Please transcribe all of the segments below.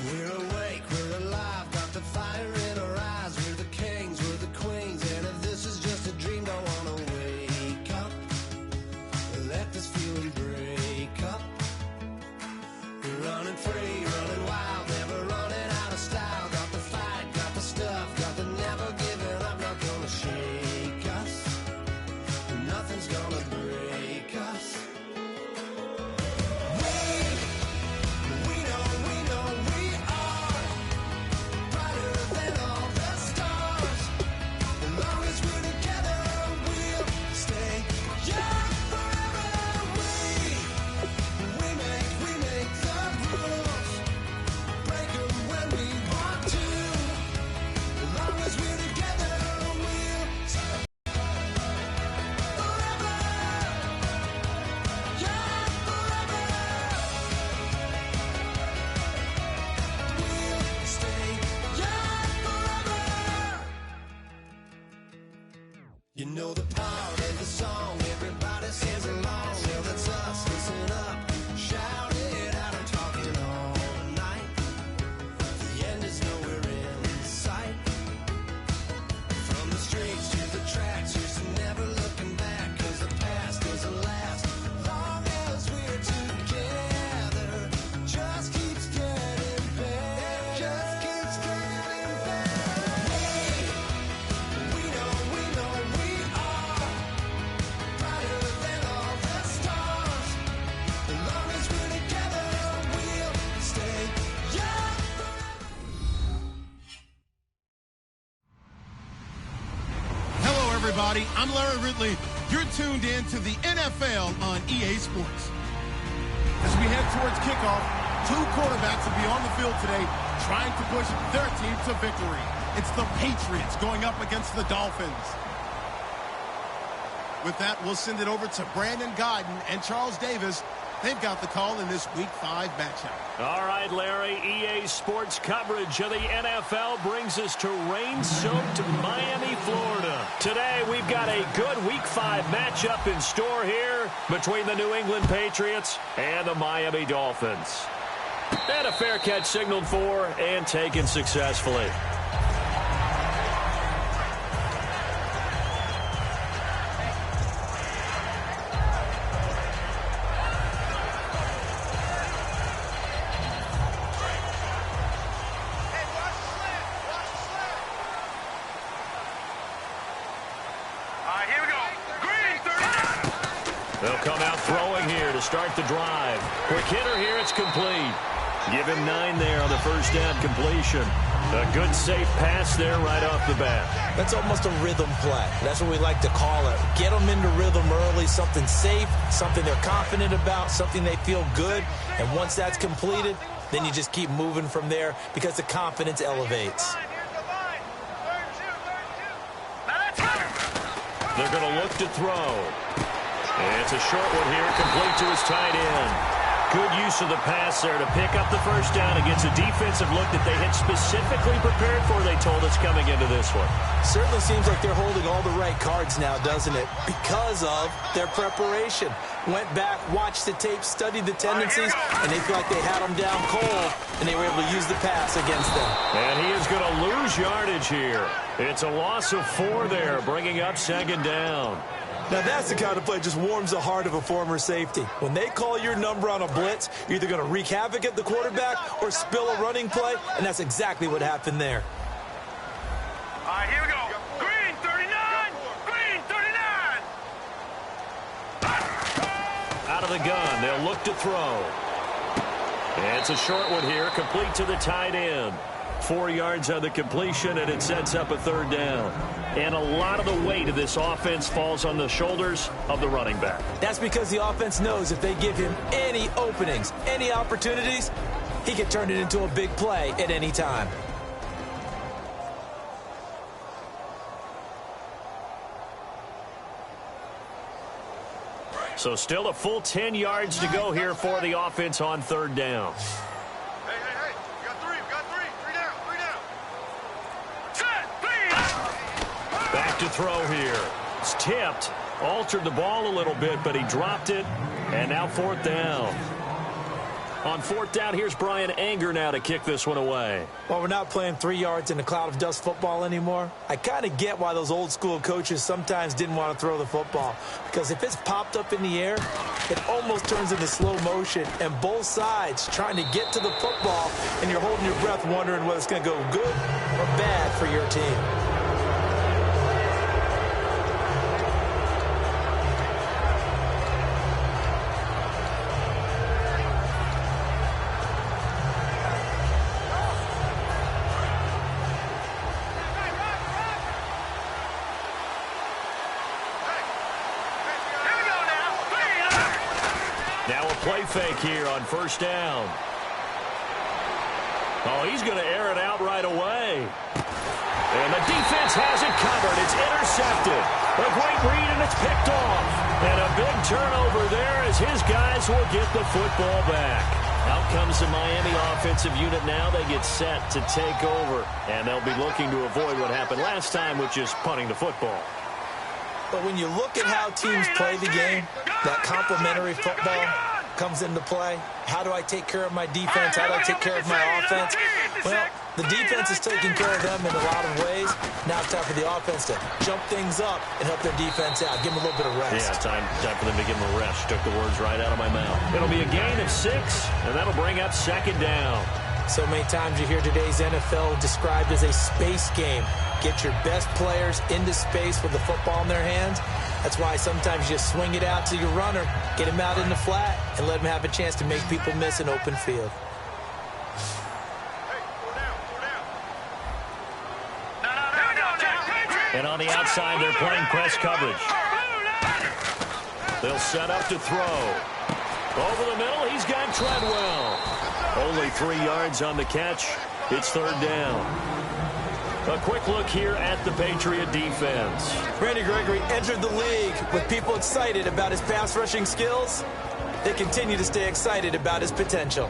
We're awake, we're alive, got the fire in our eyes. We're the kings, we're the queens, and if this is just a dream, don't wanna wake up. Let this feeling break up. We're running free, running wild, never running out of style. Got the fight, got the stuff, got the never giving up. Not gonna shake us, nothing's gonna break us. You know the part of the song, everybody sings along. Well, that's us, listen up, shout it out, I'm talking all night. The end is nowhere in sight. From the streets to the tracks, here's to never looking back. Cause the past doesn't last, long as we're together. Just keeps getting better, just keeps getting better. We know we are brighter than all the stars. As long as we're together, we'll stay young forever. Hello, everybody. I'm Larry Ridley. You're tuned in to the NFL on EA Sports. As we head towards kickoff, two quarterbacks will be on the field today trying to push their team to victory. It's the Patriots going up against the Dolphins. With that, we'll send it over to Brandon Godden and Charles Davis. They've got the call in this Week 5 matchup. All right, Larry, EA Sports coverage of the NFL brings us to rain-soaked Miami, Florida. Today, we've got a good Week 5 matchup in store here between the New England Patriots and the Miami Dolphins. And a fair catch signaled for and taken successfully. They'll come out throwing here to start the drive. Quick hitter here, it's complete. Give him 9 there on the first down completion. A good, safe pass there right off the bat. That's almost a rhythm play. That's what we like to call it. Get them into rhythm early, something safe, something they're confident about, something they feel good. And once that's completed, then you just keep moving from there because the confidence elevates. They're going to look to throw. And it's a short one here, complete to his tight end. Good use of the pass there to pick up the first down against a defensive look that they had specifically prepared for, they told us, coming into this one. Certainly seems like they're holding all the right cards now, doesn't it? Because of their preparation. Went back, watched the tape, studied the tendencies, and they feel like they had them down cold, and they were able to use the pass against them. And he is going to lose yardage here. It's a loss of 4 there, bringing up second down. Now that's the kind of play that just warms the heart of a former safety. When they call your number on a blitz, you're either going to wreak havoc at the quarterback or spill a running play, and that's exactly what happened there. All right, here we go. Green 39! Green 39! Out of the gun, they'll look to throw. And it's a short one here, complete to the tight end. 4 yards on the completion, and it sets up a third down. And a lot of the weight of this offense falls on the shoulders of the running back. That's because the offense knows if they give him any openings, any opportunities, he can turn it into a big play at any time. So still a full 10 yards to go here for the offense on third down. Hey, we got 3, we got 3. 3 down, 3 down. Set, please! Back to throw here. It's tipped, altered the ball a little bit, but he dropped it, and now fourth down. On fourth down, here's Brian Anger now to kick this one away. Well, we're not playing 3 yards in a cloud of dust football anymore. I kind of get why those old school coaches sometimes didn't want to throw the football. Because if it's popped up in the air, it almost turns into slow motion. And both sides trying to get to the football, and you're holding your breath wondering whether it's going to go good or bad for your team. Play fake here on first down. Oh, he's going to air it out right away. And the defense has it covered. It's intercepted. A great read, and it's picked off. And a big turnover there as his guys will get the football back. Out comes the Miami offensive unit now. They get set to take over. And they'll be looking to avoid what happened last time, which is punting the football. But when you look at how teams play the game, that complementary football comes into play. How do I take care of my defense? How do I take care of my offense? Well, the defense is taking care of them in a lot of ways. Now it's time for the offense to jump things up and help their defense out. Give them a little bit of rest. Yeah, time for them to give them a rest. Took the words right out of my mouth. It'll be a gain of 6, and that'll bring up second down. So many times you hear today's NFL described as a space game. Get your best players into space with the football in their hands. That's why sometimes you just swing it out to your runner, get him out in the flat, and let him have a chance to make people miss an open field. And on the outside, they're playing press coverage. They'll set up to throw. Over the middle, he's got Treadwell. Only 3 yards on the catch. It's third down. A quick look here at the Patriot defense. Randy Gregory entered the league with people excited about his pass rushing skills. They continue to stay excited about his potential.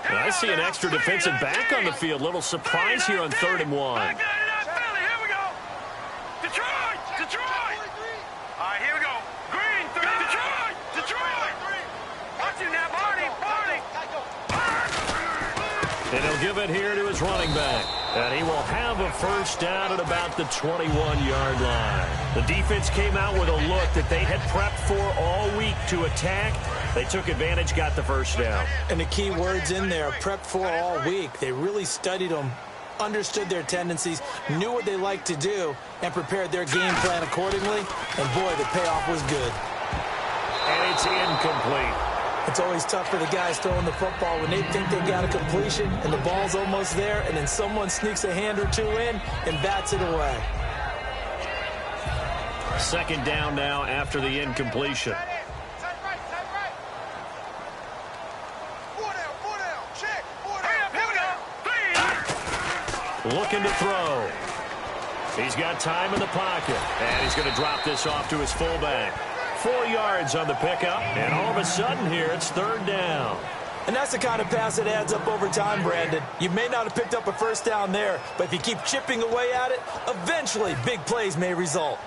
And I see an extra defensive back on the field. Little surprise here on 3rd and 1. And he'll give it here to his running back. And he will have a first down at about the 21-yard line. The defense came out with a look that they had prepped for all week to attack. They took advantage, got the first down. And the key words in there, prepped for all week. They really studied them, understood their tendencies, knew what they liked to do, and prepared their game plan accordingly. And, boy, the payoff was good. And it's incomplete. It's always tough for the guys throwing the football when they think they got a completion and the ball's almost there, and then someone sneaks a hand or two in and bats it away. Second down now after the incompletion. Looking to throw. He's got time in the pocket, and he's going to drop this off to his fullback. 4 yards on the pickup, and all of a sudden here, it's third down. And that's the kind of pass that adds up over time, Brandon. You may not have picked up a first down there, but if you keep chipping away at it, eventually big plays may result.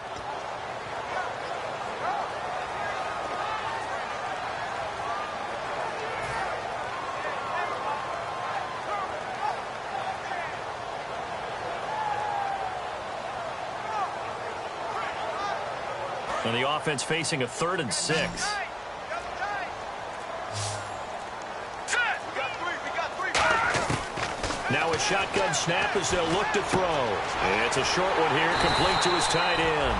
And the offense facing a 3rd and 6. Now a shotgun snap as they'll look to throw. And it's a short one here, complete to his tight end.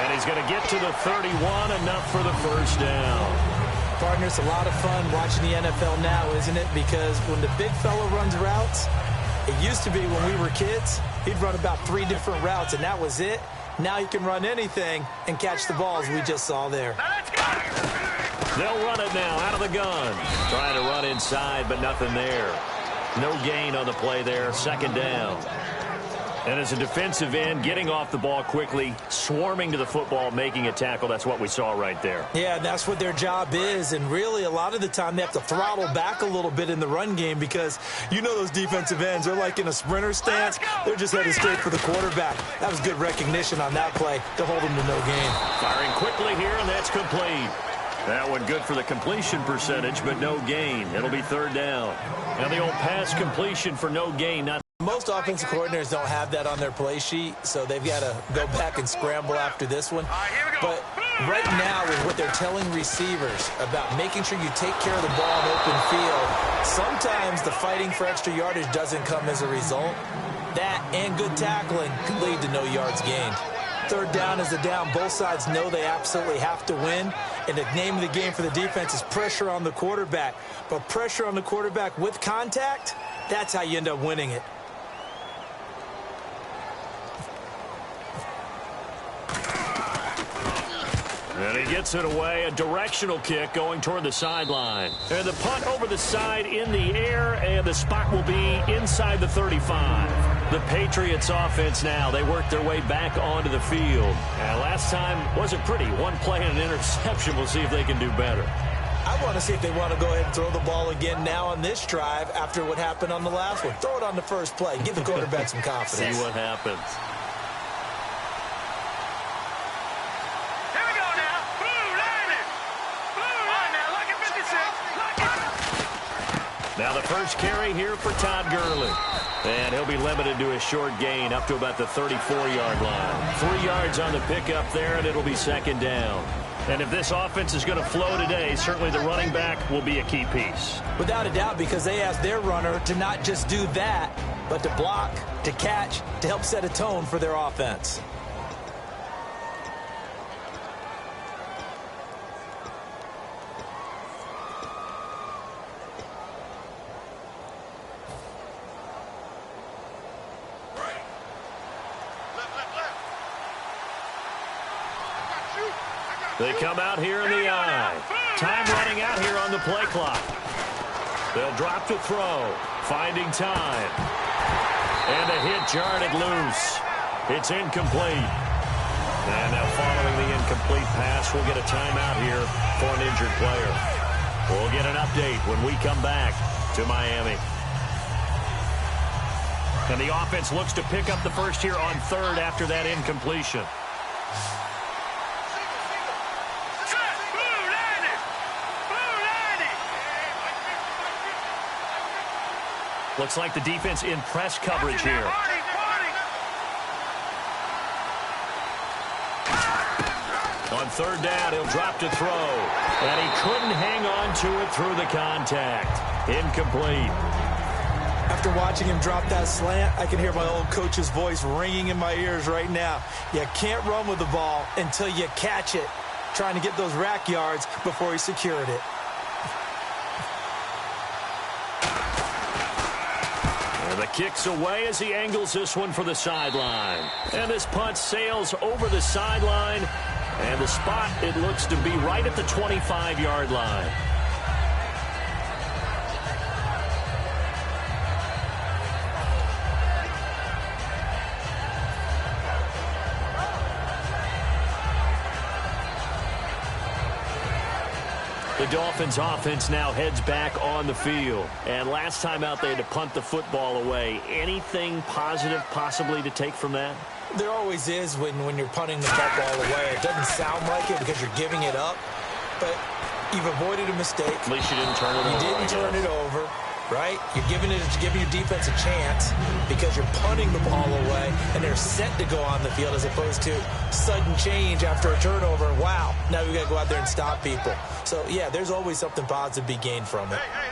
And he's going to get to the 31, enough for the first down. Partner, it's a lot of fun watching the NFL now, isn't it? Because when the big fella runs routes, it used to be when we were kids, he'd run about 3 different routes, and that was it. Now you can run anything and catch the balls we just saw there. They'll run it now out of the gun. Trying to run inside, but nothing there. No gain on the play there. Second down. And as a defensive end, getting off the ball quickly, swarming to the football, making a tackle, that's what we saw right there. Yeah, and that's what their job is. And really, a lot of the time, they have to throttle back a little bit in the run game because you know those defensive ends, they're like in a sprinter stance. They're just headed straight for the quarterback. That was good recognition on that play to hold them to no gain. Firing quickly here, and that's complete. That one good for the completion percentage, but no gain. It'll be third down. Now the old pass completion for no gain. Most offensive coordinators don't have that on their play sheet, so they've got to go back and scramble after this one. But right now, with what they're telling receivers about making sure you take care of the ball in open field, sometimes the fighting for extra yardage doesn't come as a result. That and good tackling could lead to no yards gained. Third down is the down. Both sides know they absolutely have to win. And the name of the game for the defense is pressure on the quarterback. But pressure on the quarterback with contact, that's how you end up winning it. And he gets it away, a directional kick going toward the sideline. And the punt over the side in the air, and the spot will be inside the 35. The Patriots offense now, they work their way back onto the field. And last time wasn't pretty. One play and an interception. We'll see if they can do better. I want to see if they want to go ahead and throw the ball again now on this drive after what happened on the last one. Throw it on the first play. Give the quarterback some confidence. See what happens. Now the first carry here for Todd Gurley. And he'll be limited to a short gain up to about the 34-yard line. 3 yards on the pickup there, and it'll be second down. And if this offense is going to flow today, certainly the running back will be a key piece. Without a doubt, because they asked their runner to not just do that, but to block, to catch, to help set a tone for their offense. They come out here in the eye. Time running out here on the play clock. They'll drop to throw. Finding time. And the hit jarred it loose. It's incomplete. And now following the incomplete pass, we'll get a timeout here for an injured player. We'll get an update when we come back to Miami. And the offense looks to pick up the first here on third after that incompletion. Looks like the defense in press coverage here. On third down, he'll drop to throw. And he couldn't hang on to it through the contact. Incomplete. After watching him drop that slant, I can hear my old coach's voice ringing in my ears right now. You can't run with the ball until you catch it. Trying to get those rack yards before he secured it. The kick's away as he angles this one for the sideline. And this punt sails over the sideline. And the spot, it looks to be right at the 25-yard line. The Dolphins offense now heads back on the field. And last time out, they had to punt the football away. Anything positive possibly to take from that? There always is when you're punting the football away. It doesn't sound like it because you're giving it up. But you've avoided a mistake. At least you didn't turn it over. You didn't turn it over, right? You're giving your defense a chance because you're punting the ball away, and they're set to go on the field as opposed to sudden change after a turnover. Wow, now we've got to go out there and stop people. So, yeah, there's always something positive to be gained from it. Hey.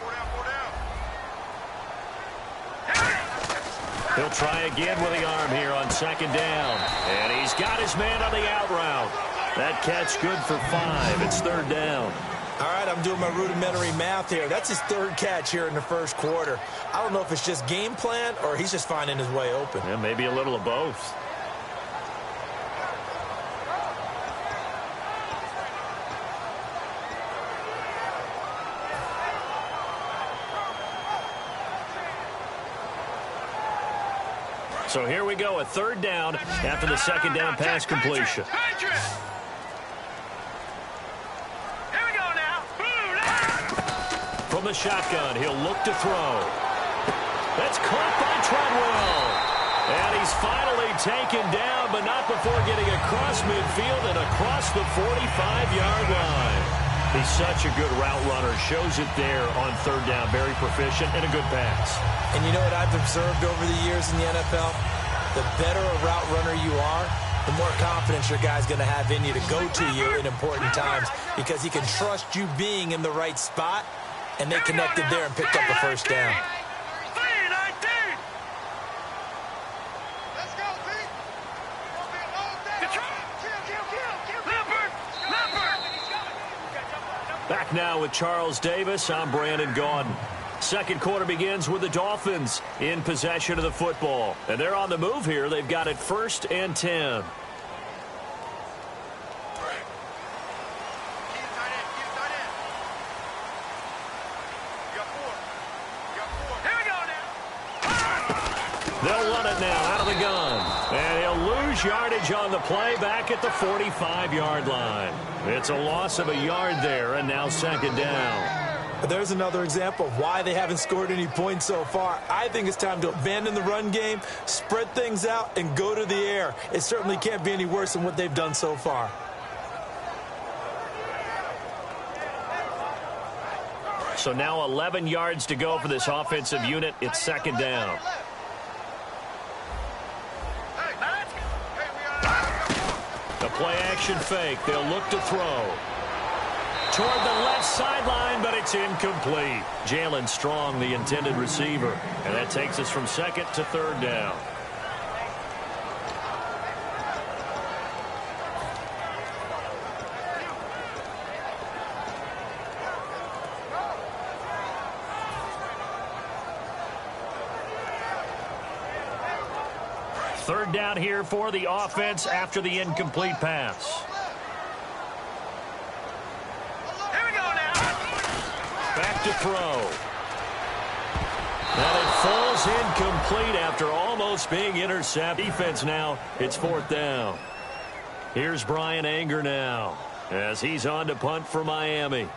4 down. He'll try again with the arm here on second down. And he's got his man on the out route. That catch good for 5. It's third down. All right, I'm doing my rudimentary math here. That's his third catch here in the first quarter. I don't know if it's just game plan or he's just finding his way open. Yeah, maybe a little of both. So here we go, a third down after the second down pass completion. Patriots! Here we go now. From the shotgun, he'll look to throw. That's caught by Treadwell. And he's finally taken down, but not before getting across midfield and across the 45-yard line. He's such a good route runner. Shows it there on third down. Very proficient and a good pass. And you know what I've observed over the years in the NFL? The better a route runner you are, the more confidence your guy's going to have in you to go to you in important times because he can trust you being in the right spot, and they connected there and picked up the first down. Back now with Charles Davis. I'm Brandon Gaudin. Second quarter begins with the Dolphins in possession of the football. And they're on the move here. They've got it 1st and 10. They'll run it now out of the gun. And he'll lose yardage on the play back at the 45-yard line. It's a loss of a yard there, and now second down. There's another example of why they haven't scored any points so far. I think it's time to abandon the run game, spread things out, and go to the air. It certainly can't be any worse than what they've done so far. So now 11 yards to go for this offensive unit. It's second down. The play-action fake. They'll look to throw. Toward the left sideline, but it's incomplete. Jalen Strong, the intended receiver. And that takes us from second to third down. Third down here for the offense after the incomplete pass. Here we go now. Back to throw. And it falls incomplete after almost being intercepted. Defense now, it's fourth down. Here's Brian Anger now as he's on to punt for Miami.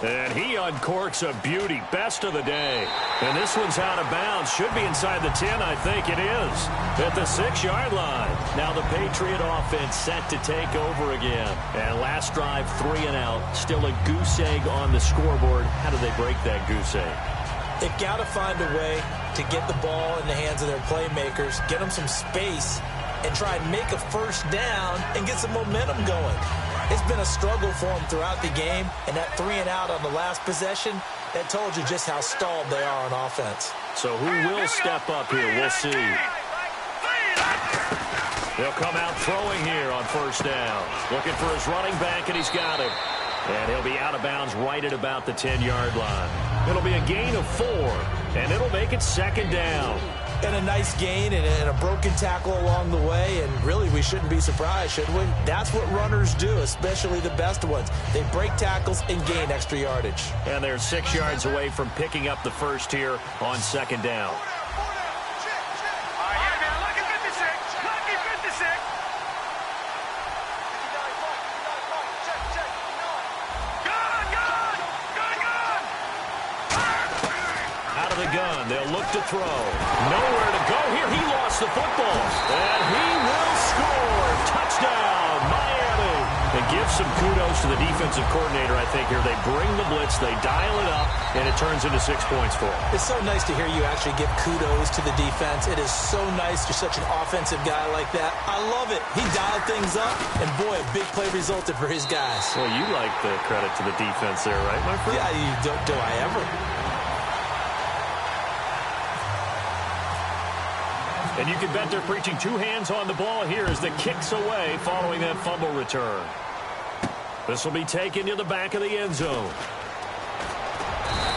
And he uncorks a beauty. Best of the day. And this one's out of bounds. Should be inside the 10, I think it is. At the 6-yard line. Now the Patriot offense set to take over again. And last drive, 3 and out. Still a goose egg on the scoreboard. How do they break that goose egg? They've got to find a way to get the ball in the hands of their playmakers, get them some space, and try and make a first down and get some momentum going. It's been a struggle for them throughout the game, and that 3 and out on the last possession, that told you just how stalled they are on offense. So who will step up here? We'll see. They'll come out throwing here on first down. Looking for his running back, and he's got him. And he'll be out of bounds right at about the 10-yard line. It'll be a gain of 4, and it'll make it second down. And a nice gain and a broken tackle along the way, and really we shouldn't be surprised, should we? That's what runners do, especially the best ones. They break tackles and gain extra yardage. And they're 6 yards away from picking up the first here on second down. Gun. They'll look to throw. Nowhere to go here. He lost the football. And he will score. Touchdown, Miami. And give some kudos to the defensive coordinator, I think, here. They bring the blitz, they dial it up, and it turns into 6 points for them. It's so nice to hear you actually give kudos to the defense. It is so nice. You're such an offensive guy like that. I love it. He dialed things up, and boy, a big play resulted for his guys. Well, you like the credit to the defense there, right, my friend? Yeah, do I ever? And you can bet they're preaching 2 hands on the ball here as the kick's away following that fumble return. This will be taken to the back of the end zone.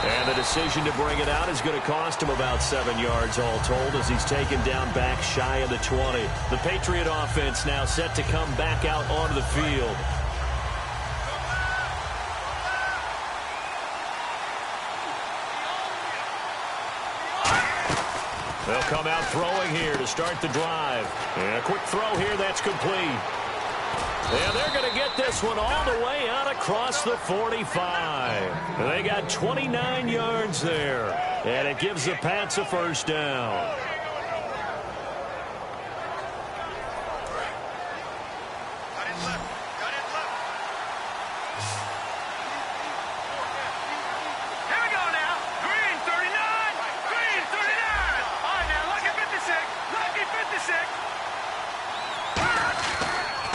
And the decision to bring it out is going to cost him about 7 yards all told as he's taken down back shy of the 20. The Patriot offense now set to come back out onto the field. They'll come out throwing here to start the drive. And a quick throw here, that's complete. And they're going to get this one all the way out across the 45. They got 29 yards there. And it gives the Pats a first down.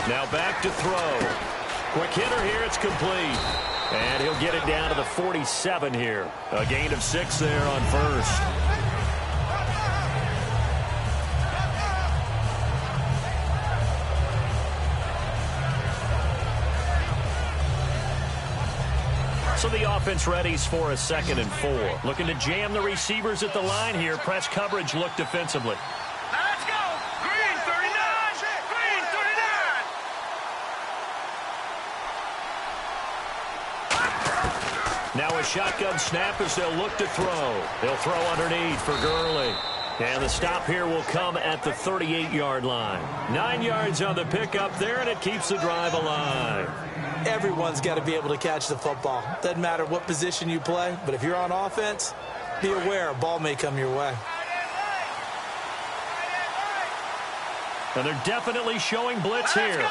Now back to throw. Quick hitter here, it's complete. And he'll get it down to the 47 here. A gain of 6 there on first. So the offense readies for a 2nd and 4. Looking to jam the receivers at the line here. Press coverage look defensively. Now a shotgun snap as they'll look to throw. They'll throw underneath for Gurley. And the stop here will come at the 38-yard line. 9 yards on the pickup there, and it keeps the drive alive. Everyone's got to be able to catch the football. Doesn't matter what position you play, but if you're on offense, be aware a ball may come your way. And they're definitely showing blitz here.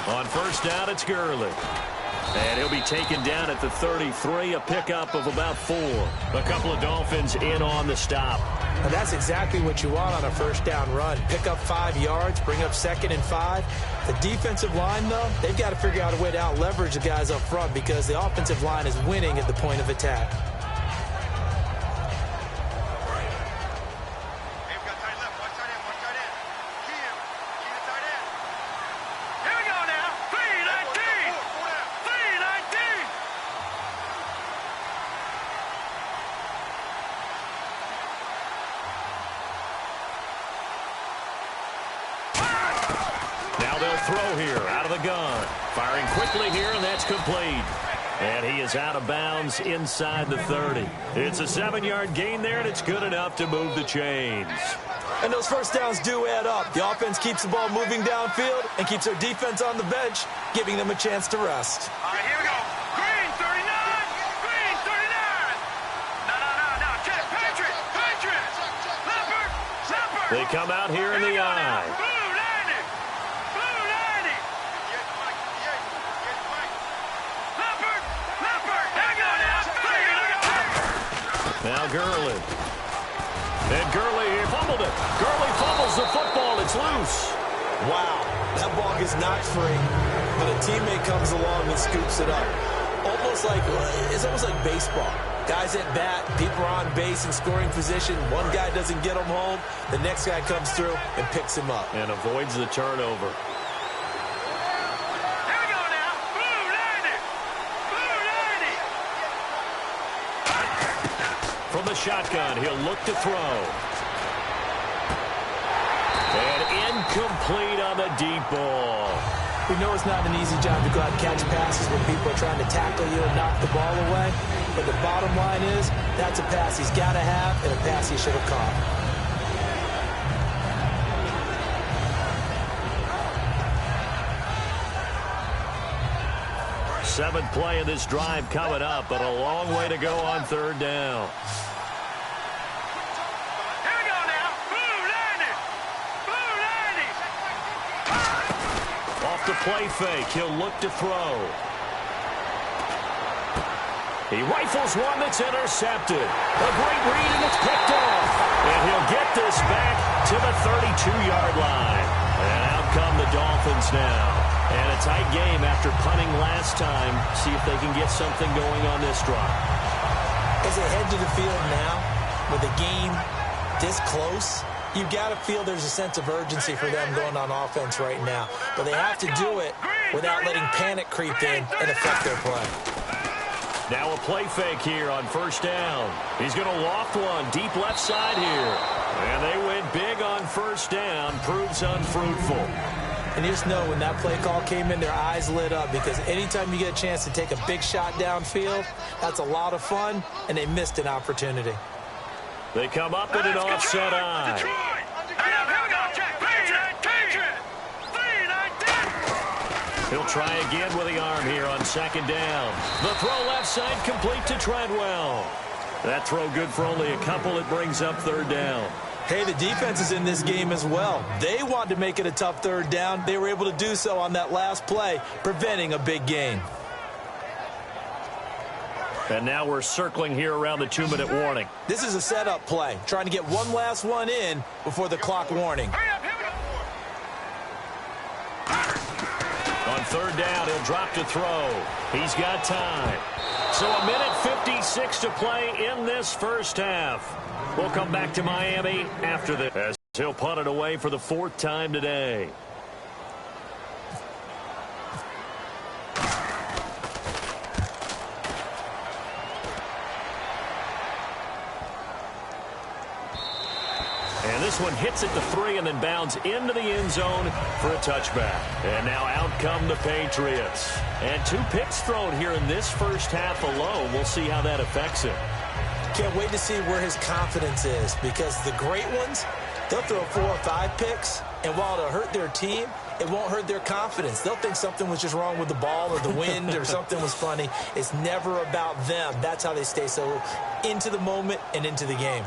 On first down, it's Gurley. And he'll be taken down at the 33, a pickup of about 4. A couple of Dolphins in on the stop. And that's exactly what you want on a first down run. Pick up 5 yards, bring up 2nd and 5. The defensive line, though, they've got to figure out a way to out-leverage the guys up front because the offensive line is winning at the point of attack. Throw here out of the gun. Firing quickly here, and that's complete. And he is out of bounds inside the 30. It's a 7-yard gain there, and it's good enough to move the chains. And those first downs do add up. The offense keeps the ball moving downfield and keeps their defense on the bench, giving them a chance to rest. All right, here we go. Green 39. Green 39. No. Patriots. Leopard. They come out here in the eye. Now Gurley. And Gurley here fumbled it. Gurley fumbles the football. It's loose. Wow. That ball gets knocked free, but a teammate comes along and scoops it up. It's almost like baseball. Guys at bat, people are on base in scoring position. One guy doesn't get him home. The next guy comes through and picks him up. And avoids the turnover. From the shotgun, he'll look to throw. And incomplete on the deep ball. We know it's not an easy job to go out and catch passes when people are trying to tackle you and knock the ball away. But the bottom line is, that's a pass he's got to have and a pass he should have caught. Seventh play of this drive coming up, but a long way to go on 3rd down. Off the play fake, he'll look to throw. He rifles one that's intercepted. A great read, and it's picked off. And he'll get this back to the 32-yard line. And out come the Dolphins now. And a tight game after punting last time. See if they can get something going on this drive. As they head to the field now, with the game this close, you've got to feel there's a sense of urgency for them going on offense right now. But they have to do it without letting panic creep in and affect their play. Now a play fake here on 1st down. He's going to loft one deep left side here. And they went big on 1st down. Proves unfruitful. And you just know when that play call came in, their eyes lit up, because anytime you get a chance to take a big shot downfield, that's a lot of fun, and they missed an opportunity. They come up in an offset eye. He'll try again with the arm here on second down. The throw left side complete to Treadwell. That throw good for only a couple. It brings up third down. Hey, the defense is in this game as well. They wanted to make it a tough third down. They were able to do so on that last play, preventing a big gain. And now we're circling here around the 2-minute warning. This is a setup play, trying to get one last one in before the clock warning. On third down, he'll drop to throw. He's got time. So a minute 56 to play in this first half. We'll come back to Miami after this, as he'll punt it away for the 4th time today. And this one hits at the 3 and then bounds into the end zone for a touchback. And now out come the Patriots. And 2 picks thrown here in this first half alone. We'll see how that affects him. Can't wait to see where his confidence is, because the great ones, they'll throw 4 or 5 picks, and while it'll hurt their team, it won't hurt their confidence. They'll think something was just wrong with the ball or the wind or something was funny. It's never about them. That's how they stay so into the moment and into the game.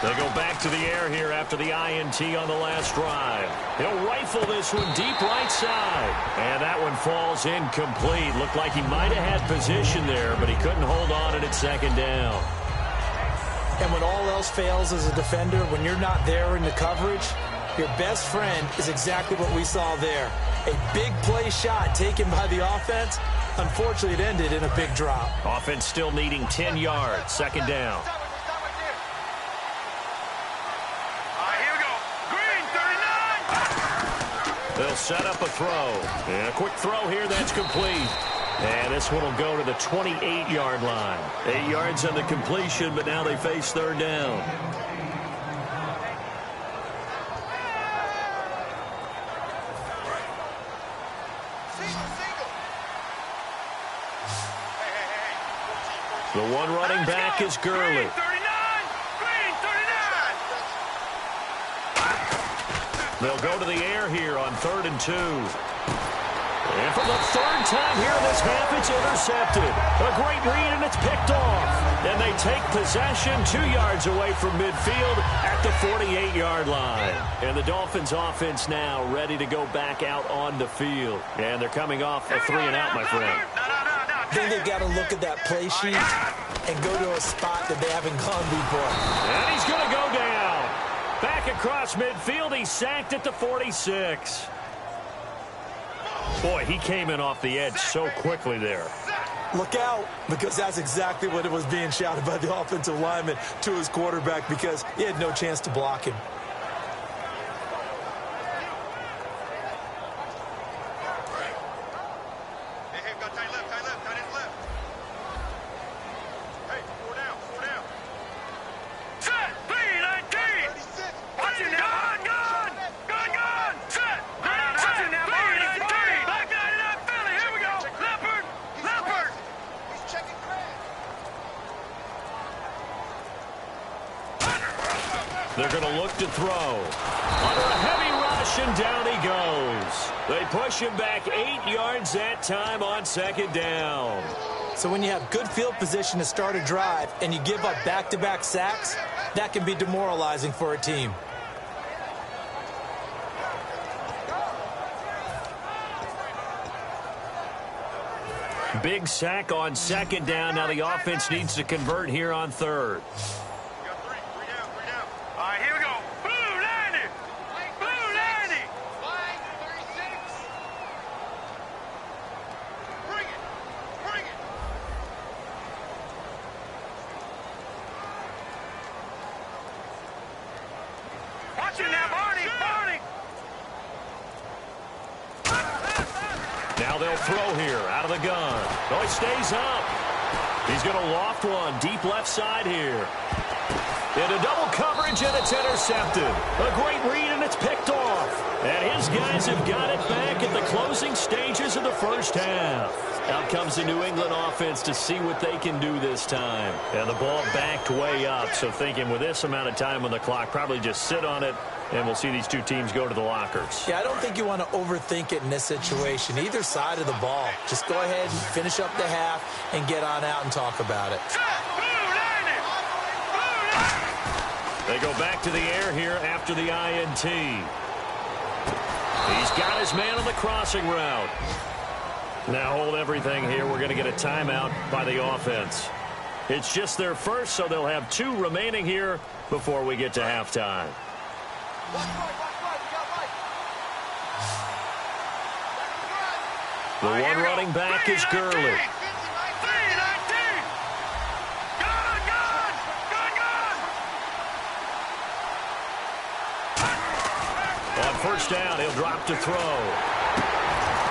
They go back to the air here after the INT on the last drive. He'll rifle this one deep right side. And that one falls incomplete. Looked like he might have had position there, but he couldn't hold on at second down. And when all else fails as a defender, when you're not there in the coverage, your best friend is exactly what we saw there. A big play shot taken by the offense. Unfortunately, it ended in a big drop. Offense still needing 10 yards. Second down. They'll set up a throw. And a quick throw here that's complete. And this one will go to the 28-yard line. 8 yards on the completion, but now they face third down. The one running back is Gurley. They'll go to the air here on 3rd and 2. And for the 3rd time here in this half, it's intercepted. A great read, and it's picked off. And they take possession 2 yards away from midfield at the 48-yard line. And the Dolphins offense now ready to go back out on the field. And they're coming off a 3-and-out, my friend. I think they've got to look at that play sheet and go to a spot that they haven't gone before. And he's going to go down. Back across midfield, he's sacked at the 46. Boy, he came in off the edge so quickly there. Look out, because that's exactly what it was being shouted by the offensive lineman to his quarterback, because he had no chance to block him. They're going to look to throw. Under a heavy rush, and down he goes. They push him back 8 yards that time on second down. So when you have good field position to start a drive and you give up back-to-back sacks, that can be demoralizing for a team. Big sack on second down. Now the offense needs to convert here on 3rd. Now they'll throw here out of the gun. Oh, he stays up. He's going to loft one deep left side here. Into double coverage, and it's intercepted. A great read, and it's picked off. And his guys have got it back at the closing stages of the first half. Out comes the New England offense to see what they can do this time. And the ball backed way up, so thinking with this amount of time on the clock, probably just sit on it, and we'll see these two teams go to the lockers. Yeah, I don't think you want to overthink it in this situation. Either side of the ball. Just go ahead and finish up the half and get on out and talk about it. They go back to the air here after the INT. He's got his man on the crossing route. Now hold everything here. We're going to get a timeout by the offense. It's just their first, so they'll have 2 remaining here before we get to halftime. The one running back is Gurley. On first down, he'll drop to throw.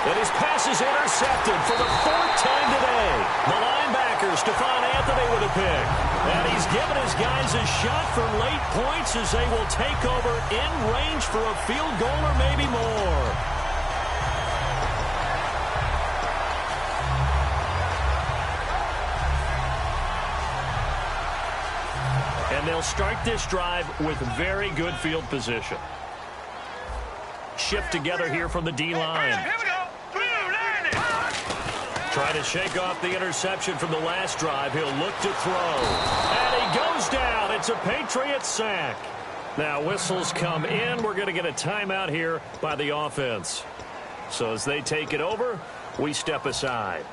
And his pass is intercepted for the 4th time today. The linebacker, Stephon Anthony, with a pick. And he's given his guys a shot for late points as they will take over in range for a field goal or maybe more. And they'll start this drive with very good field position. Shift together here from the D-line. Here we go. Trying to shake off the interception from the last drive. He'll look to throw. And he goes down. It's a Patriots sack. Now whistles come in. We're going to get a timeout here by the offense. So as they take it over, we step aside.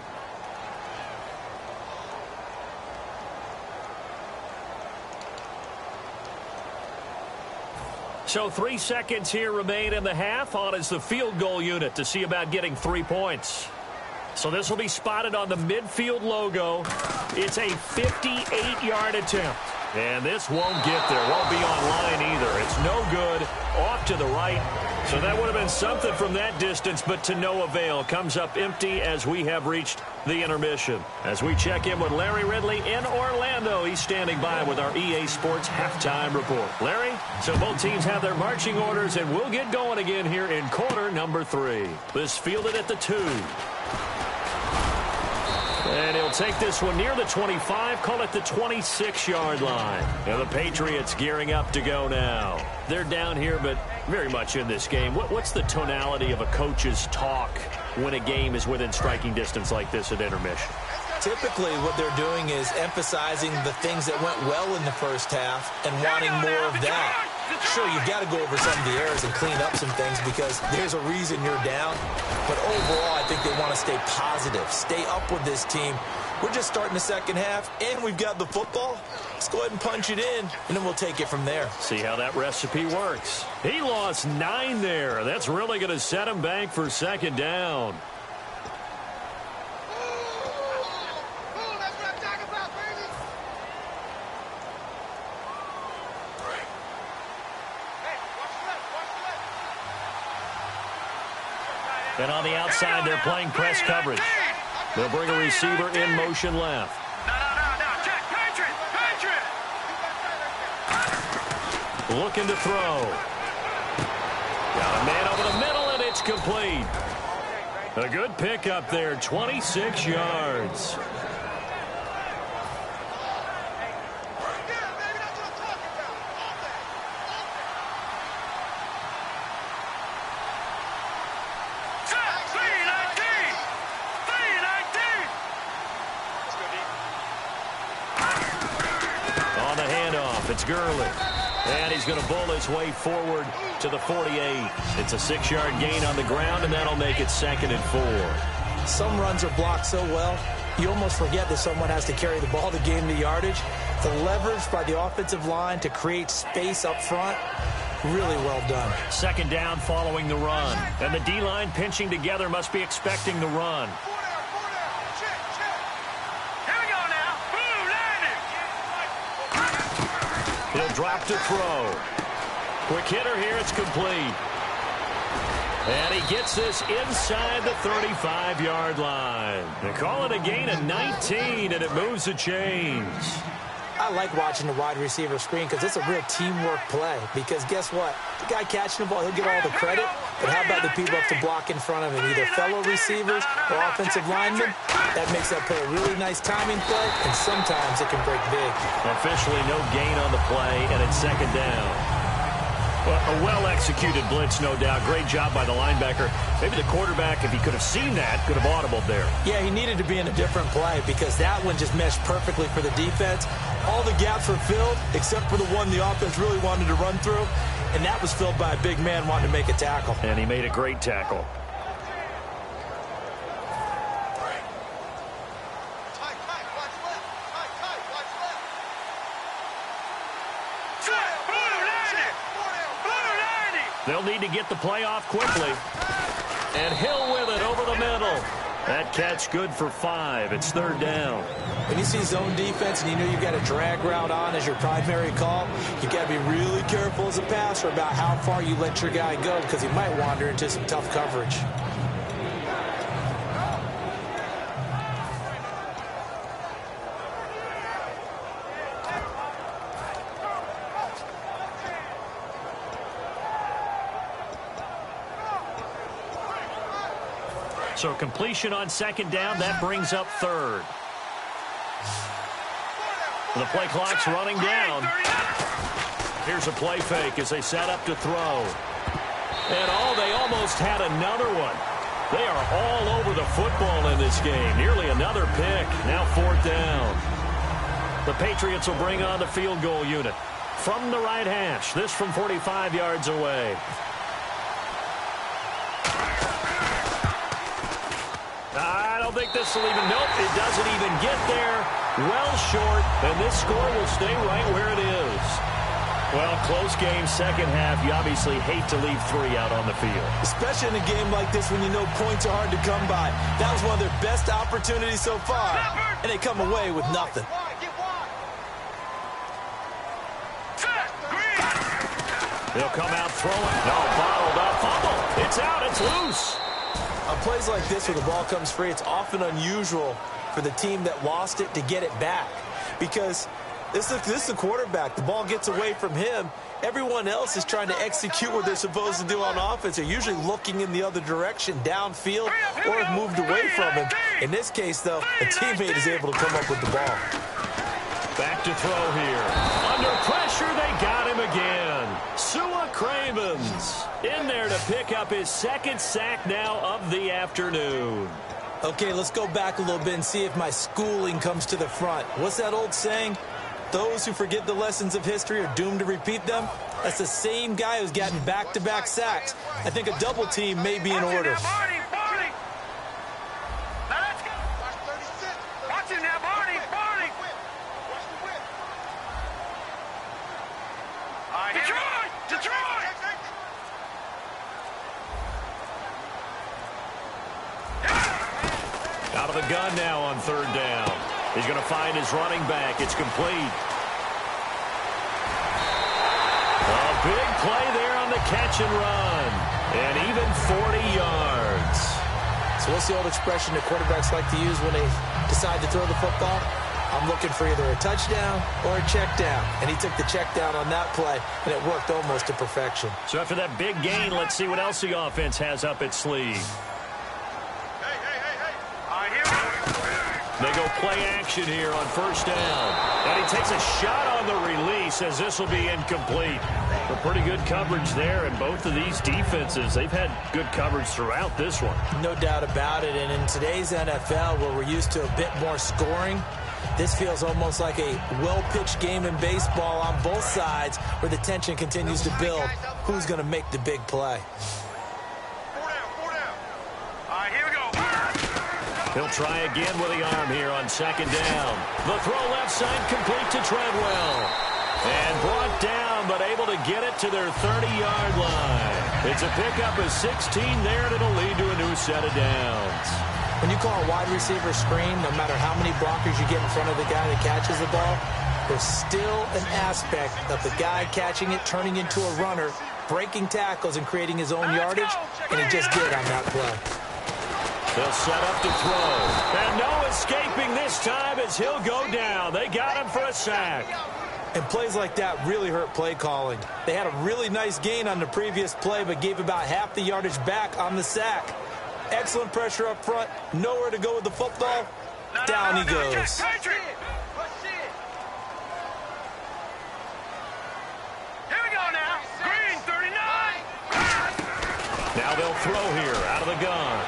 So 3 seconds here remain in the half. On is the field goal unit to see about getting 3 points. So this will be spotted on the midfield logo. It's a 58-yard attempt. And this won't get there. Won't be on line either. It's no good. Off to the right. So that would have been something from that distance, but to no avail. Comes up empty as we have reached the intermission. As we check in with Larry Ridley in Orlando. He's standing by with our EA Sports halftime report. Larry, so both teams have their marching orders, and we'll get going again here in quarter number 3. This fielded at the 2. And he'll take this one near the 25, call it the 26-yard line. And the Patriots gearing up to go now. They're down here, but very much in this game. What's the tonality of a coach's talk when a game is within striking distance like this at intermission? Typically, what they're doing is emphasizing the things that went well in the first half and wanting more of that. Sure, you've got to go over some of the errors and clean up some things because there's a reason you're down. But overall, I think they want to stay positive, stay up with this team. We're just starting the second half, and we've got the football. Let's go ahead and punch it in, and then we'll take it from there. See how that recipe works. He lost 9 there. That's really going to set him back for second down. And on the outside, they're playing press coverage. They'll bring a receiver in motion left. No. Check. Patriot. Looking to throw. Got a man over the middle, and it's complete. A good pickup there, 26 yards. It's Gurley. And he's going to bowl his way forward to the 48. It's a 6-yard gain on the ground, and that'll make it 2nd and 4. Some runs are blocked so well, you almost forget that someone has to carry the ball to gain the yardage. The leverage by the offensive line to create space up front, really well done. 2nd down following the run. And the D-line pinching together must be expecting the run. He'll drop to throw. Quick hitter here. It's complete. And he gets this inside the 35-yard line. They call it a gain of 19, and it moves the chains. I like watching the wide receiver screen because it's a real teamwork play. Because guess what? The guy catching the ball, he'll get all the credit. But how about the people up to block in front of him, either fellow receivers or offensive linemen? That makes that play a really nice timing play, and sometimes it can break big. Officially no gain on the play, and it's second down. Well, a well-executed blitz, no doubt. Great job by the linebacker. Maybe the quarterback, if he could have seen that, could have audibled there. Yeah, he needed to be in a different play because that one just meshed perfectly for the defense. All the gaps were filled except for the one the offense really wanted to run through, and that was filled by a big man wanting to make a tackle. And he made a great tackle. They'll need to get the play off quickly. And Hill with it over the middle. That catch good for 5. It's third down. When you see zone defense and you know you've got a drag route on as your primary call, you've got to be really careful as a passer about how far you let your guy go because he might wander into some tough coverage. So completion on second down, that brings up third. The play clock's running down. Here's a play fake as they set up to throw. And they almost had another one. They are all over the football in this game. Nearly another pick. Now fourth down. The Patriots will bring on the field goal unit. From the right hash, this from 45 yards away. I don't think this will even, nope, it doesn't even get there. Well short, and this score will stay right where it is. Well, close game, second half. You obviously hate to leave 3 out on the field. Especially in a game like this when you know points are hard to come by. That was one of their best opportunities so far, and they come away with nothing. They'll come out throwing. No, bottled up. Fumble. It's out. It's loose. On plays like this where the ball comes free, it's often unusual for the team that lost it to get it back because this is the quarterback. The ball gets away from him. Everyone else is trying to execute what they're supposed to do on offense. They're usually looking in the other direction, downfield, or have moved away from him. In this case, though, a teammate is able to come up with the ball. Back to throw here. Under pressure, they got him again. Sua Cravens in there to pick up his second sack now of the afternoon. Okay, let's go back a little bit and see if my schooling comes to the front. What's that old saying? Those who forget the lessons of history are doomed to repeat them. That's the same guy who's gotten back-to-back sacks. I think a double team may be in order. Out of the gun now on third down. He's going to find his running back. It's complete. A big play there on the catch and run. And even 40 yards. So what's the old expression that quarterbacks like to use when they decide to throw the football? I'm looking for either a touchdown or a check down. And he took the check down on that play, and it worked almost to perfection. So after that big gain, let's see what else the offense has up its sleeve. They go play action here on first down. And he takes a shot on the release as this will be incomplete. But pretty good coverage there, and both of these defenses, they've had good coverage throughout this one. No doubt about it, and in today's NFL, where we're used to a bit more scoring, this feels almost like a well-pitched game in baseball on both sides where the tension continues to build. Who's going to make the big play? He'll try again with the arm here on second down. The throw left side complete to Treadwell. And brought down, but able to get it to their 30-yard line. It's a pickup of 16 there, and it'll lead to a new set of downs. When you call a wide receiver screen, no matter how many blockers you get in front of the guy that catches the ball, there's still an aspect of the guy catching it turning into a runner breaking tackles and creating his own yardage, and he just did on that play. They'll set up to throw. And no escaping this time as he'll go down. They got him for a sack. And plays like that really hurt play calling. They had a really nice gain on the previous play, but gave about half the yardage back on the sack. Excellent pressure up front. Nowhere to go with the football. Down he goes. Now they'll throw here out of the gun.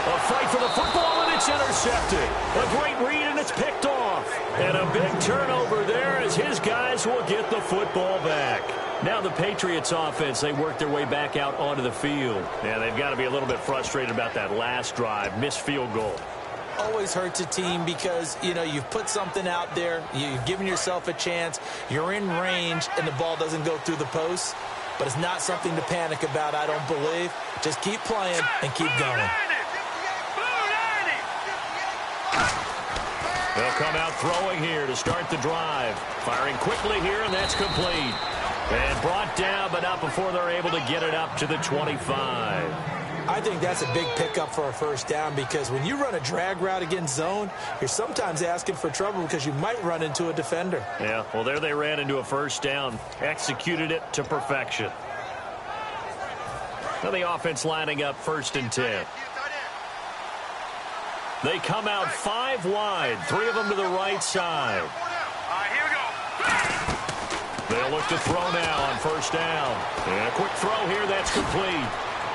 A fight for the football, and it's intercepted. A great read, and it's picked off. And a big turnover there as his guys will get the football back. Now the Patriots offense, they work their way back out onto the field. Yeah, they've got to be a little bit frustrated about that last drive, missed field goal. Always hurts a team because, you know, you've put something out there, you've given yourself a chance, you're in range, and the ball doesn't go through the posts. But it's not something to panic about, I don't believe. Just keep playing and keep going. They'll come out throwing here to start the drive. Firing quickly here, and that's complete. And brought down, but not before they're able to get it up to the 25. I think that's a big pickup for a first down because when you run a drag route against zone, you're sometimes asking for trouble because you might run into a defender. Yeah, well, there they ran into a first down. Executed it to perfection. Now the offense lining up 1st and 10. They come out 5 wide, 3 of them to the right side. Here we go. They'll look to throw now on 1st down. And a quick throw here, that's complete.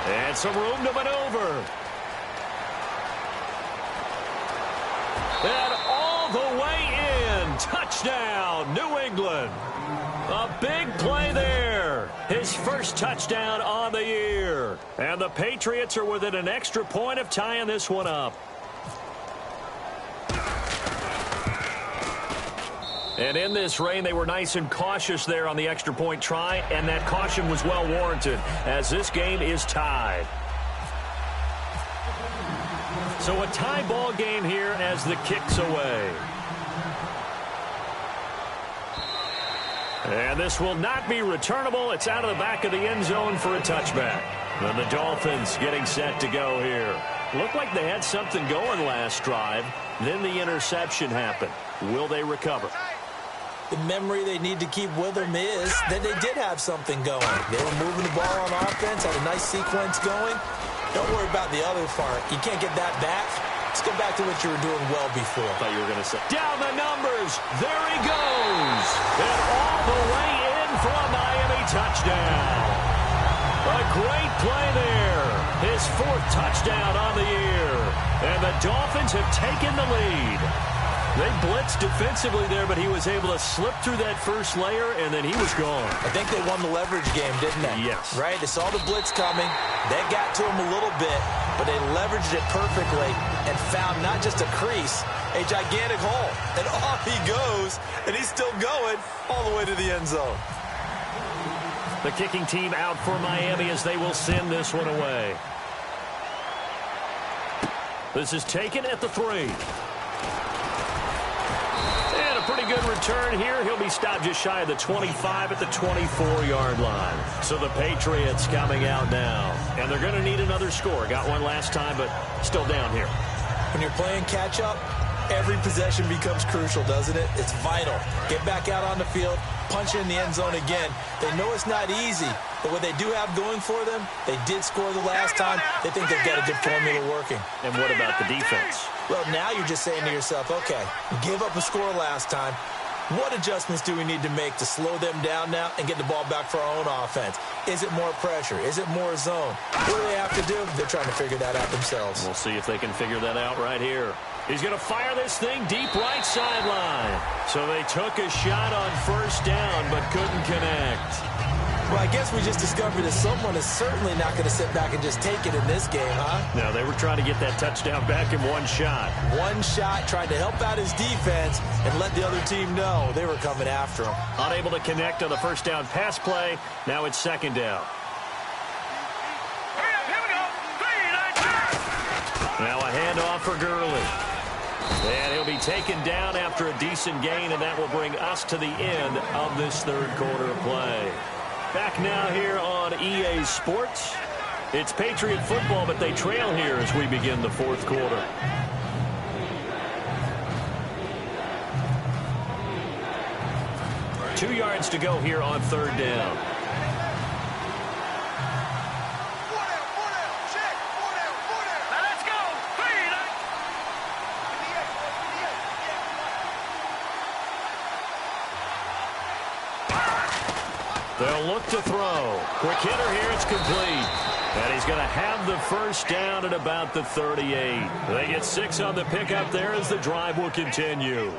And some room to maneuver. And all the way in. Touchdown, New England. A big play there. His first touchdown on the year. And the Patriots are within an extra point of tying this one up. And in this rain, they were nice and cautious there on the extra point try, and that caution was well warranted as this game is tied. So a tie ball game here as the kick's away. And this will not be returnable. It's out of the back of the end zone for a touchback. And the Dolphins getting set to go here. Looked like they had something going last drive. Then the interception happened. Will they recover? The memory they need to keep with them is that they did have something going. They were moving the ball on offense, had a nice sequence going. Don't worry about the other part. You can't get that back. Let's go back to what you were doing well before. I thought you were going to say. Down the numbers. There he goes. And all the way in for a Miami touchdown. A great play there. His 4th touchdown on the year. And the Dolphins have taken the lead. They blitzed defensively there, but he was able to slip through that first layer, and then he was gone. I think they won the leverage game, didn't they? Yes. Right? They saw the blitz coming. That got to him a little bit, but they leveraged it perfectly and found not just a crease, a gigantic hole. And off he goes, and he's still going all the way to the end zone. The kicking team out for Miami as they will send this one away. This is taken at the 3. Pretty good return here. He'll be stopped just shy of the 25 at the 24-yard line. So the Patriots coming out now. And they're going to need another score. Got one last time, but still down here. When you're playing catch-up, every possession becomes crucial, doesn't it? It's vital. Get back out on the field, punch in the end zone again. They know it's not easy, but what they do have going for them, they did score the last time. They think they've got a good formula working. And what about the defense? Well, now you're just saying to yourself, okay, we gave up a score last time. What adjustments do we need to make to slow them down now and get the ball back for our own offense? Is it more pressure? Is it more zone? What do they have to do? They're trying to figure that out themselves. We'll see if they can figure that out right here. He's going to fire this thing deep right sideline. So they took a shot on 1st down but couldn't connect. Well, I guess we just discovered that someone is certainly not going to sit back and just take it in this game, huh? No, they were trying to get that touchdown back in one shot. One shot, trying to help out his defense and let the other team know they were coming after him. Unable to connect on the 1st down pass play. Now it's 2nd down. Here we go. 3, 9, 2. Now a handoff for Gurley. And he'll be taken down after a decent gain, and that will bring us to the end of this 3rd quarter of play. Back now here on EA Sports. It's Patriot football, but they trail here as we begin the fourth quarter. Two yards to go here on third down. They'll look to throw. Quick hitter here. It's complete. And he's going to have the first down at about the 38. They get 6 on the pickup there as the drive will continue.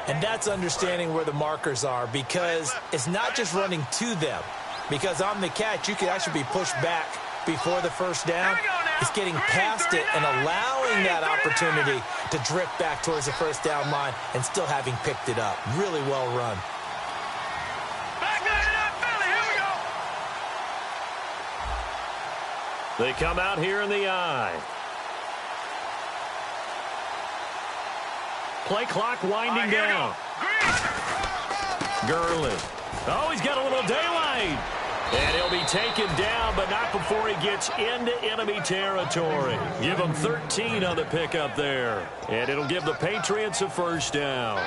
And that's understanding where the markers are, because it's not just running to them. Because on the catch, you could actually be pushed back before the first down. It's getting past it and allowing that opportunity to drift back towards the first down line and still having picked it up. Really well run. They come out here in the I. Play clock winding down. Gurley. Oh, he's got a little daylight. And he'll be taken down, but not before he gets into enemy territory. Give him 13 on the pickup there. And it'll give the Patriots a first down.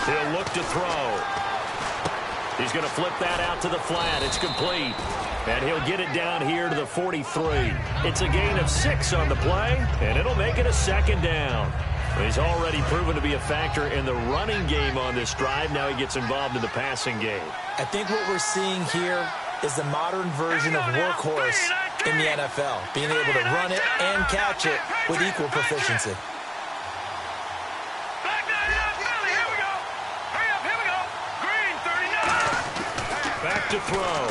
He'll look to throw. He's going to flip that out to the flat. It's complete. And he'll get it down here to the 43. It's a gain of 6 on the play, and it'll make it a second down. He's already proven to be a factor in the running game on this drive. Now he gets involved in the passing game. I think what we're seeing here is the modern version of workhorse in the NFL, being able to run it and catch it with equal proficiency. Back to throw.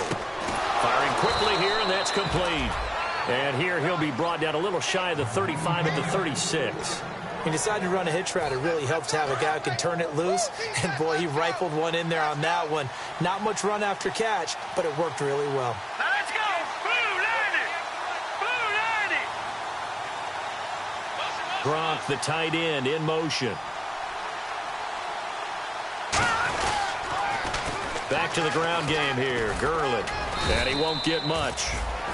Firing quickly here, and that's complete. And here he'll be brought down a little shy of the 35 at the 36. He decided to run a hitch route. It really helps to have a guy who can turn it loose. And, boy, he rifled one in there on that one. Not much run after catch, but it worked really well. Let's go! Blue 90! Blue 90! Gronk, the tight end, in motion. Back to the ground game here. Gurley. And he won't get much.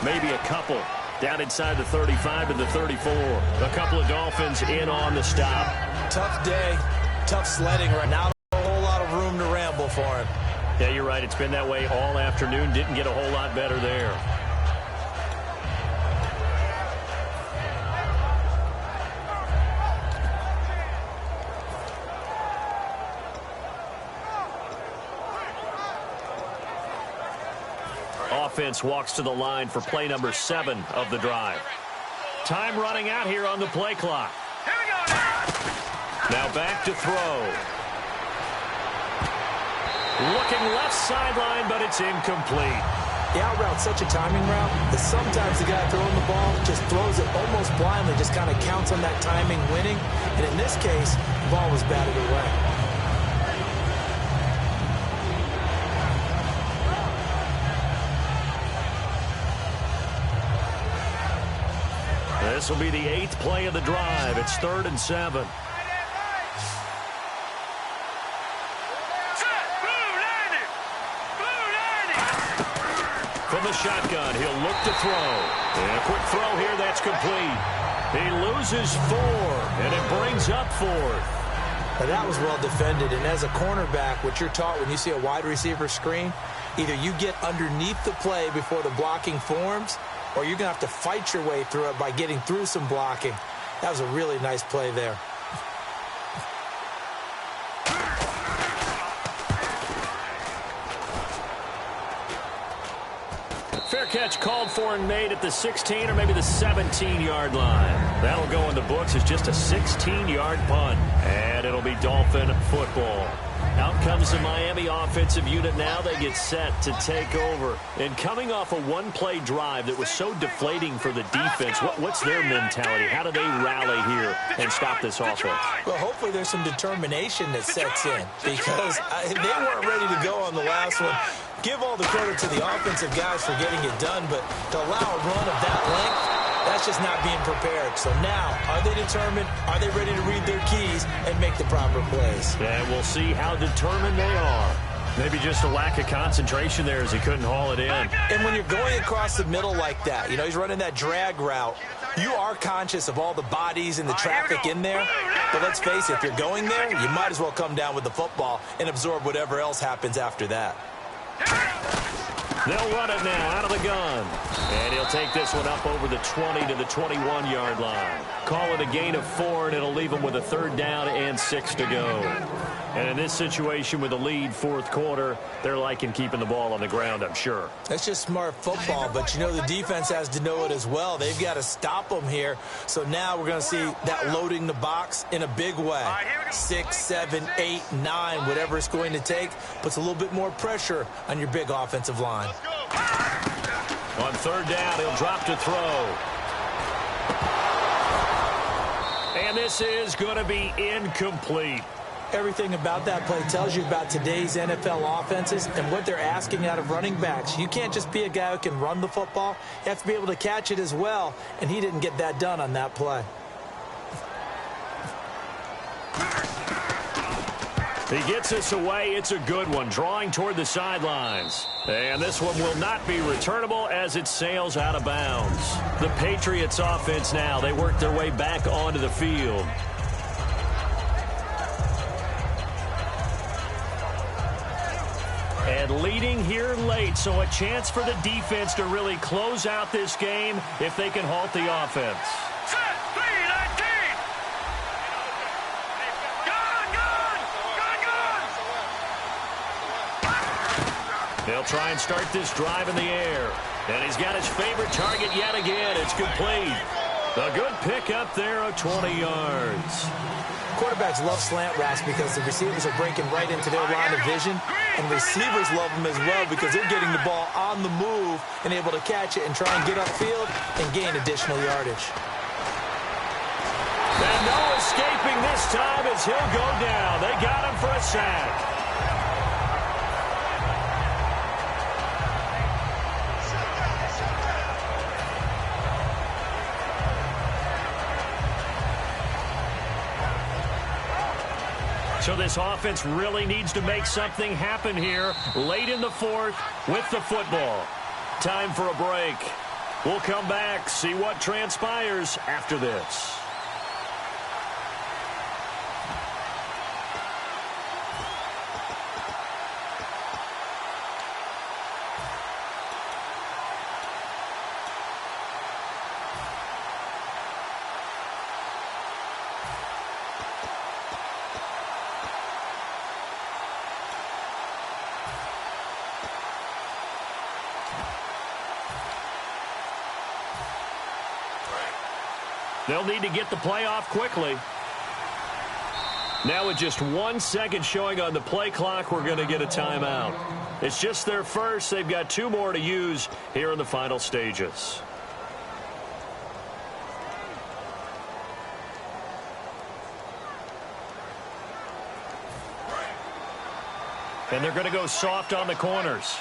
Maybe a couple. Down inside the 35 to the 34. A couple of Dolphins in on the stop. Tough day. Tough sledding right now. Not a whole lot of room to ramble for him. Yeah, you're right. It's been that way all afternoon. Didn't get a whole lot better there. Offense walks to the line for play number 7 of the drive. Time running out here on the play clock. Here we go now. Now back to throw. Looking left sideline, but it's incomplete. The out route's such a timing route that sometimes the guy throwing the ball just throws it almost blindly, just kind of counts on that timing winning. And in this case, the ball was batted away. This will be the 8th play of the drive. It's 3rd and 7. From the shotgun, he'll look to throw. And a quick throw here, that's complete. He loses 4, and it brings up 4th. Now that was well defended, and as a cornerback, what you're taught when you see a wide receiver screen, either you get underneath the play before the blocking forms, or you're going to have to fight your way through it by getting through some blocking. That was a really nice play there. Fair catch called for and made at the 16 or maybe the 17-yard line. That'll go in the books as just a 16-yard punt. And it'll be Dolphin football. Out comes the Miami offensive unit now. They get set to take over. And coming off a one-play drive that was so deflating for the defense, what's their mentality? How do they rally here and stop this offense? Well, hopefully there's some determination that sets in because they weren't ready to go on the last one. Give all the credit to the offensive guys for getting it done, but to allow a run of that length, that's just not being prepared. So now, are they determined? Are they ready to read their keys and make the proper plays? And we'll see how determined they are. Maybe just a lack of concentration there as he couldn't haul it in. And when you're going across the middle like that, you know, he's running that drag route, you are conscious of all the bodies and the traffic in there. But let's face it, if you're going there, you might as well come down with the football and absorb whatever else happens after that. They'll run it now out of the gun. And he'll take this one up over the 20 to the 21-yard line. Call it a gain of 4, and it'll leave them with a 3rd down and 6 to go. And in this situation with a lead fourth quarter, they're liking keeping the ball on the ground, I'm sure. That's just smart football, but you know the defense has to know it as well. They've got to stop them here. So now we're going to see that loading the box in a big way. 6, 7, 8, 9, whatever it's going to take, puts a little bit more pressure on your big offensive line. On 3rd down, he'll drop to throw. And this is going to be incomplete. Everything about that play tells you about today's NFL offenses and what they're asking out of running backs. You can't just be a guy who can run the football. You have to be able to catch it as well, and he didn't get that done on that play. He gets us away. It's a good one, drawing toward the sidelines. And this one will not be returnable as it sails out of bounds. The Patriots offense now, they work their way back onto the field. And leading here late, so a chance for the defense to really close out this game if they can halt the offense. They'll try and start this drive in the air. And he's got his favorite target yet again. It's complete. A good pickup there of 20 yards. Quarterbacks love slant routes because the receivers are breaking right into their line of vision, and receivers love them as well because they're getting the ball on the move and able to catch it and try and get upfield and gain additional yardage. And no escaping this time as he'll go down. They got him for a sack. So this offense really needs to make something happen here late in the fourth with the football. Time for a break. We'll come back, see what transpires after this. They'll need to get the play off quickly. Now with just 1 second showing on the play clock, we're going to get a timeout. It's just their first. They've got 2 more to use here in the final stages. And they're going to go soft on the corners.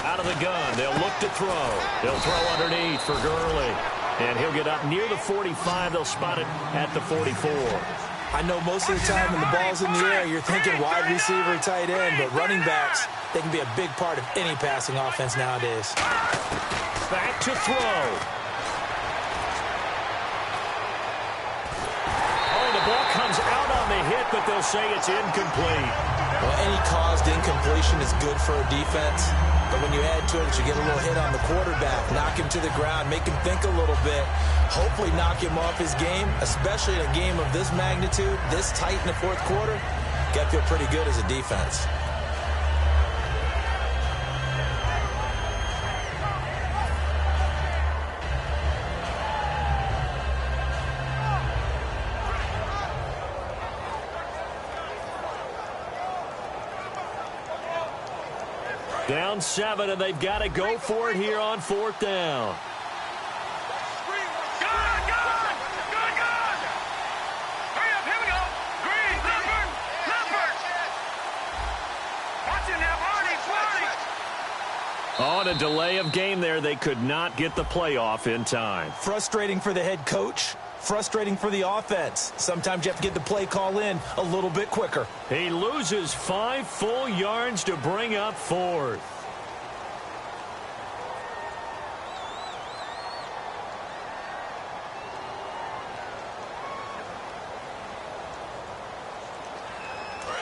Out of the gun, they'll look to throw. They'll throw underneath for Gurley. And he'll get up near the 45. They'll spot it at the 44. I know most of the time when the ball's in the air, you're thinking wide receiver, tight end, but running backs, they can be a big part of any passing offense nowadays. Back to throw. Oh, the ball comes out on the hit, but they'll say it's incomplete. Well, any caused incompletion is good for a defense. But when you add to it, you get a little hit on the quarterback, knock him to the ground, make him think a little bit, hopefully knock him off his game, especially in a game of this magnitude, this tight in the fourth quarter. Got to feel pretty good as a defense. Down 7, and they've got to go for it here on 4th down. On a delay of game there, they could not get the playoff in time. Frustrating for the head coach. Frustrating for the offense. Sometimes you have to get the play call in a little bit quicker. He loses 5 full yards to bring up 4th.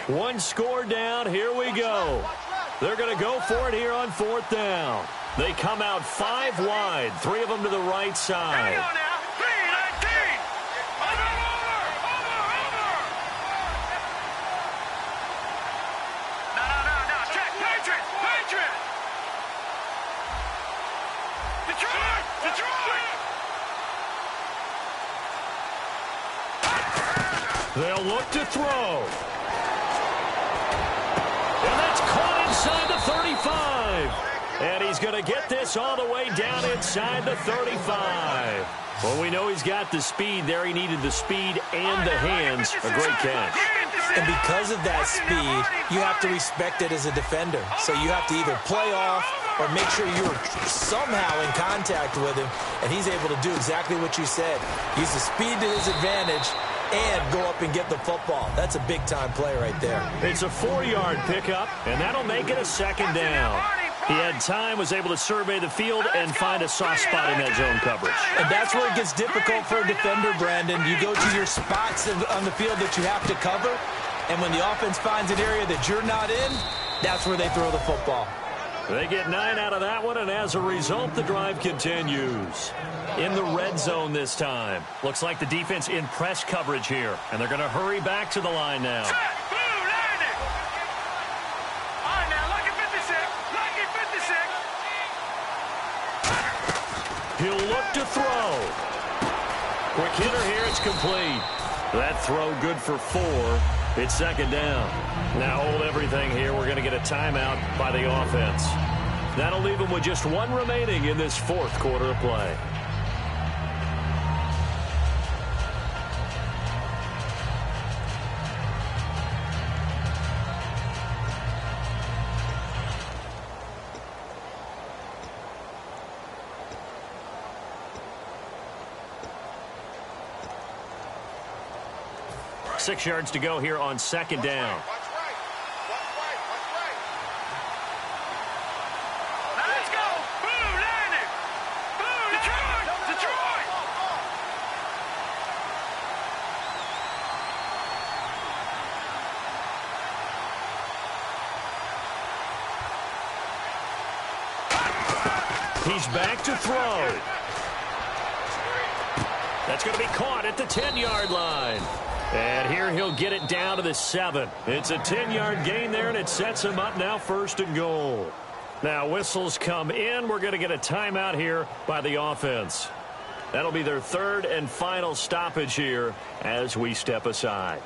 One score down. Here we go. They're going to go for it here on 4th down. They come out 5 wide, 3 of them to the right side. They'll look to throw. And that's caught inside the 35. And he's going to get this all the way down inside the 35. Well, we know he's got the speed there. He needed the speed and the hands. A great catch. And because of that speed, you have to respect it as a defender. So you have to either play off or make sure you're somehow in contact with him. And he's able to do exactly what you said. Use the speed to his advantage and go up and get the football. That's a big-time play right there. It's a 4-yard pickup, and that'll make it a 2nd down. He had time, was able to survey the field and find a soft spot in that zone coverage. And that's where it gets difficult for a defender, Brandon. You go to your spots on the field that you have to cover, and when the offense finds an area that you're not in, that's where they throw the football. They get 9 out of that one, and as a result, the drive continues. In the red zone this time. Looks like the defense in press coverage here, and they're going to hurry back to the line now. He'll look to throw. Quick hitter here, it's complete. That throw good for 4. It's 2nd down. Now hold everything here. We're going to get a timeout by the offense. That'll leave them with just 1 remaining in this 4th quarter of play. Six yards to go here on 2nd down. Let's go! Boom, Landon! Boom, Detroit! Detroit! He's back to throw. That's going to be caught at the 10-yard line. And here he'll get it down to the 7. It's a 10-yard gain there, and it sets him up now 1st and goal. Now whistles come in. We're going to get a timeout here by the offense. That'll be their 3rd and final stoppage here as we step aside.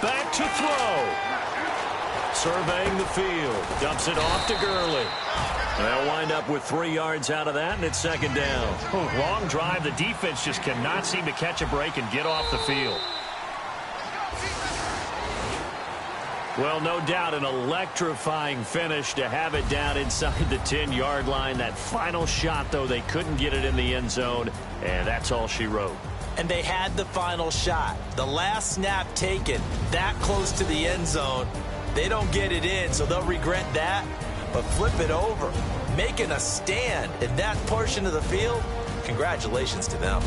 Back to throw. Surveying the field. Dumps it off to Gurley. They'll wind up with 3 yards out of that, and it's 2nd down. Long drive. The defense just cannot seem to catch a break and get off the field. Well, no doubt an electrifying finish to have it down inside the 10-yard line. That final shot, though, they couldn't get it in the end zone, and that's all she wrote. And they had the final shot. The last snap taken that close to the end zone. They don't get it in, so they'll regret that. But flip it over, making a stand in that portion of the field, congratulations to them.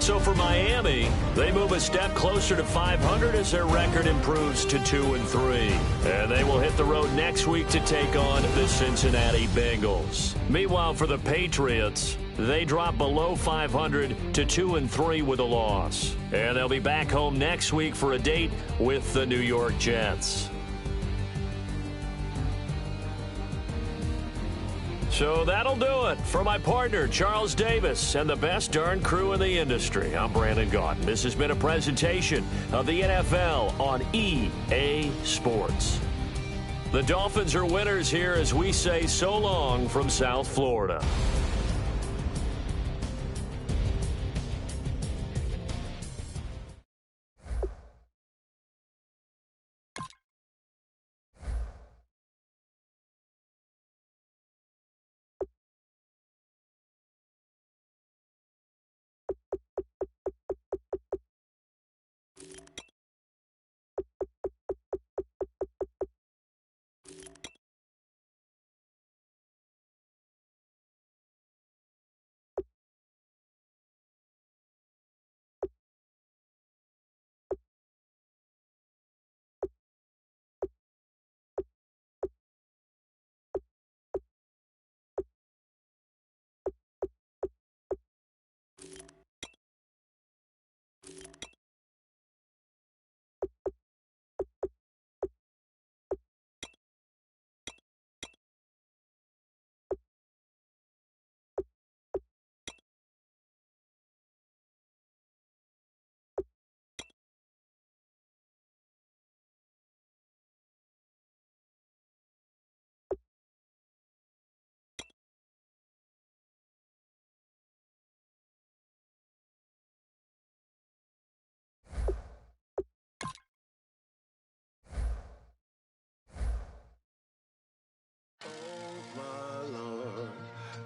So for Miami, they move a step closer to 500 as their record improves to 2-3. And they will hit the road next week to take on the Cincinnati Bengals. Meanwhile, for the Patriots, they drop below 500 to 2-3 with a loss. And they'll be back home next week for a date with the New York Jets. So that'll do it. For my partner, Charles Davis, and the best darn crew in the industry, I'm Brandon Gaudin. This has been a presentation of the NFL on EA Sports. The Dolphins are winners here as we say so long from South Florida.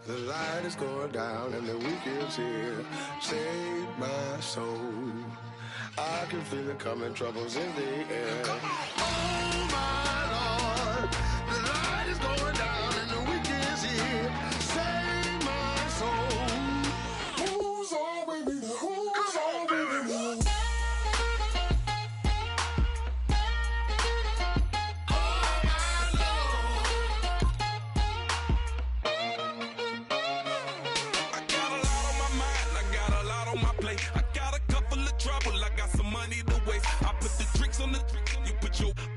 The light is going down and the week is here. Save my soul. I can feel it coming, troubles in the air. Oh my Lord, the light is going down and the week is here. Save my soul. Who's all with me? Who's all with me?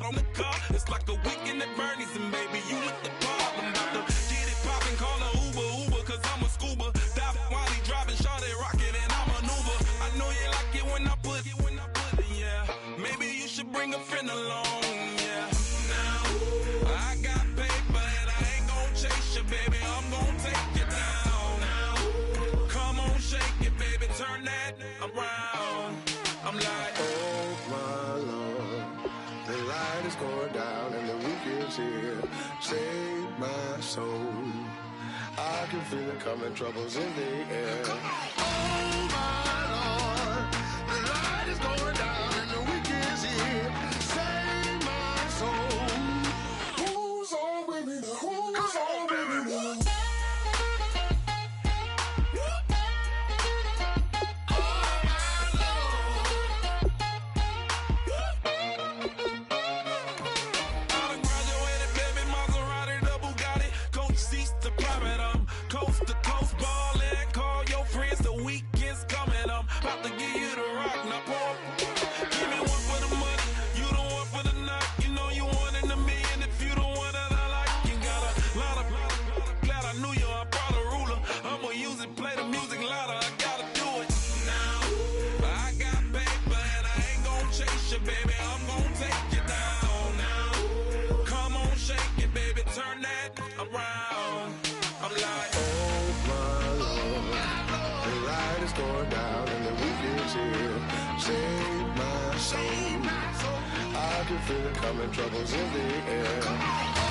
On the car, it's like a weekend at Bernie's, and baby, you look the part. I'm about to get it poppin', call a Uber, cause I'm a scuba. Dive while he driving, shawty rocket, and I maneuver. I know you like it when I put it, yeah. Maybe you should bring a friend along, yeah. Now, I got paper, and I ain't gon' chase you, baby, I'm gon' take you down. Now, come on, shake it, baby, turn that around. I'm like, oh my Lord. The light is going down and the week is here. Save my soul. I can feel it coming, troubles in the air. Oh my Lord, the light is going down and the week is here. Save my soul. Who's all with me? Who's all with me? baby, I'm gonna take you down now. Come on, shake it, baby, turn that around. I'm like, oh my Lord, the light is going down and the week is here. Save my soul. I can feel it coming, troubles in the air.